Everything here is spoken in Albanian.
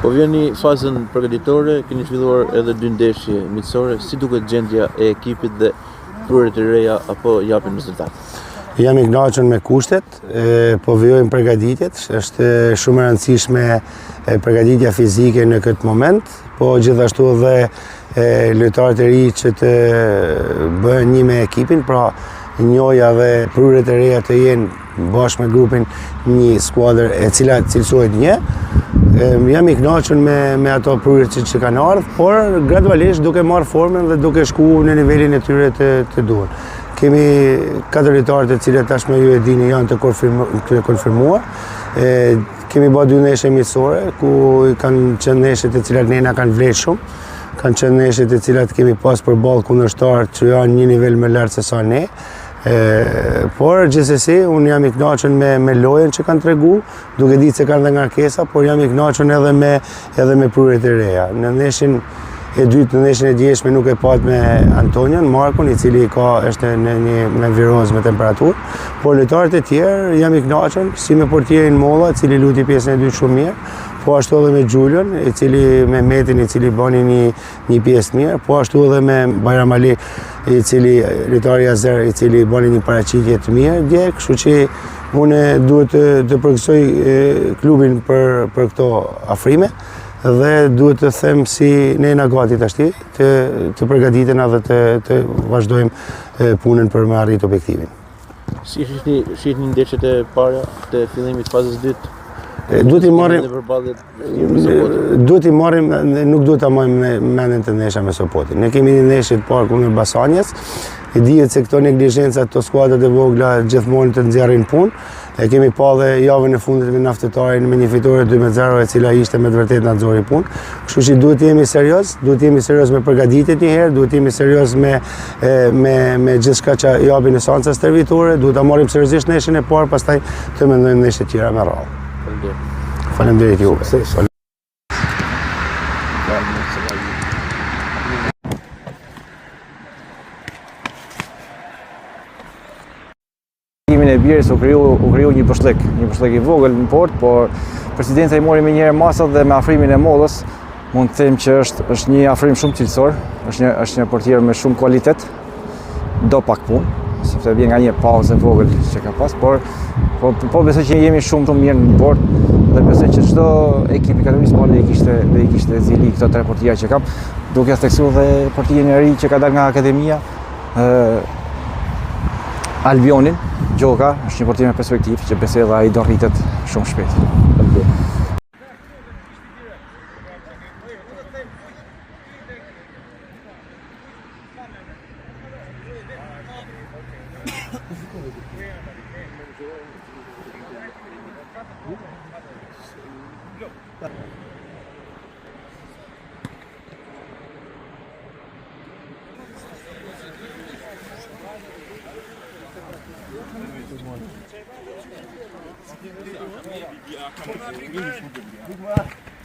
Po vjeni fazën përgatitore, keni filluar edhe 2 ndeshje miqësore, si duket gjendja e ekipit dhe prurjet e reja apo japin rezultat? Jam i kënaqur me kushtet, po vijojmë përgatitjet, është shumë e rëndësishme përgatitja fizike në këtë moment, po gjithashtu dhe lojtarët e ri që të bëhen një me ekipin, pra njoja dhe prurjet e reja të jenë bashkë me grupin një skuadër e cila cilësohet një. Jam i kënaqur me ato prurjet që kanë ardhur, por gradualisht duke marrë formën dhe duke shkuar në nivelin e tyre të duhur. Kemi 4 lojtarë të cilët tashmë ju e dini janë të konfirmuar. Kemi bërë 2 ndeshje miqësore ku kanë qenë ndeshje të cilat ne na kanë vlerë shumë. Kanë qenë ndeshje të cilat kemi pas përballë kundërshtar që janë një nivel më lart se sa ne. Por gjithsesi unë jam i kënaqur me lojën që kanë tregu, duke ditë se kanë dhe ngarkesa, por jam i kënaqur edhe me prurjet e reja. Në ndeshjen e dytë, në ndeshjen e djeshme nuk e pat me Antonion Markun, i cili është në viroz me temperaturë, por lojtarët e tjerë jam i kënaqur, si me portierin Molla, i cili luti pjesën e dytë shumë mirë, po ashtu edhe me Gjulion, me Metin, i cili bani një pjesë mirë, po ashtu edhe me Bajram Ali, i cili lojtari azer, i cili bani një paraqitje të mirë dje, kështu që unë duhet të përgëzoj klubin për këto afrime dhe duhet të them si ne jena gati tashti të përgatitena dhe të vazhdojmë punën për me arrit objektivin. Si shihni ndeshjet e para të fillimit fazës 2? Duhet i marrim, nuk duhet ta marrim në mendjen të ndeshja me Sopotin. Ne kemi një ndeshje të parë kundër Basanjes. I dihet se këto neglizhenca, këto skuadrat e vogla gjithmonë të nxjerrin punë. E kemi pa dhe javën e fundit me Naftetarin me një fitore 2-0 e cila ishte me të vërtetë na nxori punë. Kështu që duhet të jemi serioz me përgatitjet një herë, duhet të jemi serioz me gjithçka që japin esanca stërvitore, duhet ta marrim seriozisht ndeshjen e parë, pastaj të mendojmë ndeshje të tjera me radhë. Faleminderit juve. Timin e Birës u kriju një përshllek i vogël në port, por presidenca i mori me njëherë masat dhe me afrimin e Mollës, mund të them që është një afrim shumë cilësor, është një portier me shumë kualitet, do pak punë, sepse vjen nga një pauzë vogël që ka pas, po besoj që jemi shumë mirë në port dhe besoj që çdo ekip i kategorisë madhe i kishte zili këto 3 portierë që kam, duke theksuar dhe portierin e ri që ka dalë nga akademia, Albionin Gjoka, është një portier me perspektivë që besoj dhe ai do rritet shumë shpejt. Good